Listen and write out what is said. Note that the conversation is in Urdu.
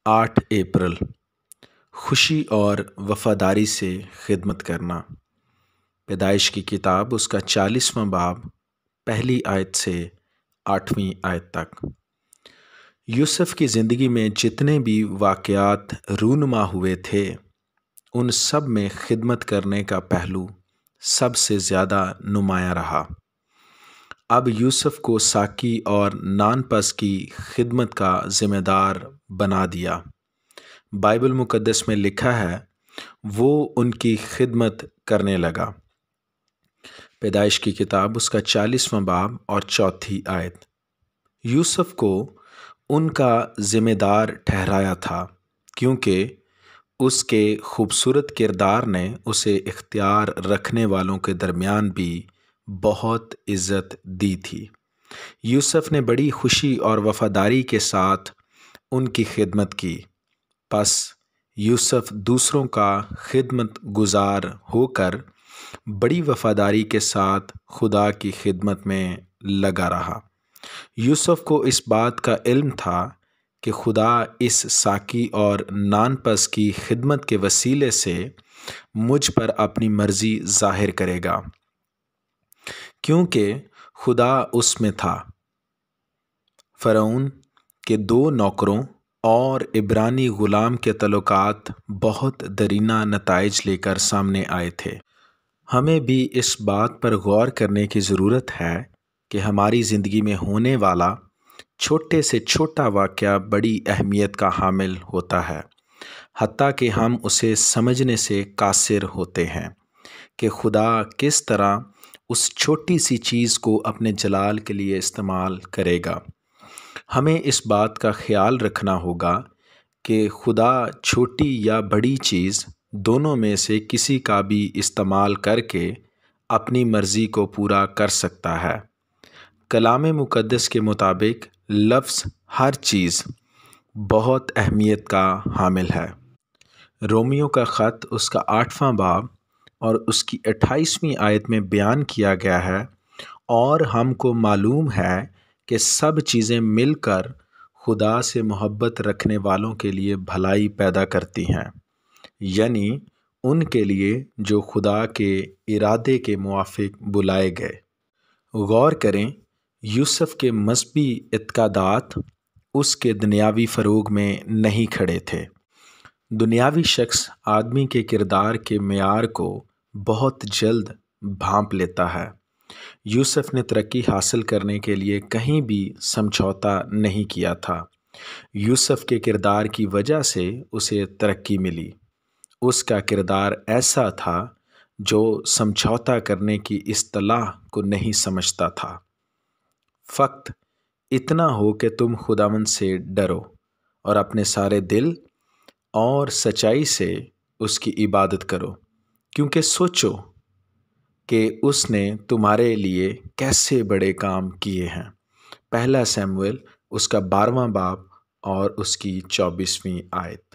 8 اپریل خوشی اور وفاداری سے خدمت کرنا۔ پیدائش کی کتاب اس کا 40واں باب 1 سے 8 تک۔ یوسف کی زندگی میں جتنے بھی واقعات رونما ہوئے تھے ان سب میں خدمت کرنے کا پہلو سب سے زیادہ نمایاں رہا۔ اب یوسف کو ساقی اور نان پس کی خدمت کا ذمہ دار بنا دیا۔ بائبل مقدس میں لکھا ہے وہ ان کی خدمت کرنے لگا۔ پیدائش کی کتاب اس کا 40واں باب اور 4 یوسف کو ان کا ذمہ دار ٹھہرایا تھا کیونکہ اس کے خوبصورت کردار نے اسے اختیار رکھنے والوں کے درمیان بھی بہت عزت دی تھی۔ یوسف نے بڑی خوشی اور وفاداری کے ساتھ ان کی خدمت کی۔ پس یوسف دوسروں کا خدمت گزار ہو کر بڑی وفاداری کے ساتھ خدا کی خدمت میں لگا رہا۔ یوسف کو اس بات کا علم تھا کہ خدا اس ساقی اور نان پس کی خدمت کے وسیلے سے مجھ پر اپنی مرضی ظاہر کرے گا، کیونکہ خدا اس میں تھا۔ فرعون کے 2 نوکروں اور عبرانی غلام کے تعلقات بہت درینہ نتائج لے کر سامنے آئے تھے۔ ہمیں بھی اس بات پر غور کرنے کی ضرورت ہے کہ ہماری زندگی میں ہونے والا چھوٹے سے چھوٹا واقعہ بڑی اہمیت کا حامل ہوتا ہے، حتیٰ کہ ہم اسے سمجھنے سے قاصر ہوتے ہیں کہ خدا کس طرح اس چھوٹی سی چیز کو اپنے جلال کے لیے استعمال کرے گا۔ ہمیں اس بات کا خیال رکھنا ہوگا کہ خدا چھوٹی یا بڑی چیز دونوں میں سے کسی کا بھی استعمال کر کے اپنی مرضی کو پورا کر سکتا ہے۔ کلام مقدس کے مطابق لفظ ہر چیز بہت اہمیت کا حامل ہے۔ رومیو کا خط اس کا 8واں باب اور اس کی 28ویں میں بیان کیا گیا ہے، اور ہم کو معلوم ہے کہ سب چیزیں مل کر خدا سے محبت رکھنے والوں کے لیے بھلائی پیدا کرتی ہیں، یعنی ان کے لیے جو خدا کے ارادے کے موافق بلائے گئے۔ غور کریں، یوسف کے مذہبی اعتقادات اس کے دنیاوی فروغ میں نہیں کھڑے تھے۔ دنیاوی شخص آدمی کے کردار کے معیار کو بہت جلد بھانپ لیتا ہے۔ یوسف نے ترقی حاصل کرنے کے لیے کہیں بھی سمجھوتا نہیں کیا تھا۔ یوسف کے کردار کی وجہ سے اسے ترقی ملی۔ اس کا کردار ایسا تھا جو سمجھوتا کرنے کی اصطلاح کو نہیں سمجھتا تھا۔ فقط اتنا ہو کہ تم خداوند سے ڈرو اور اپنے سارے دل اور سچائی سے اس کی عبادت کرو، کیونکہ سوچو کہ اس نے تمہارے لیے کیسے بڑے کام کیے ہیں۔ 1 سموئیل اس کا 12واں باب اور اس کی 24ویں آیت۔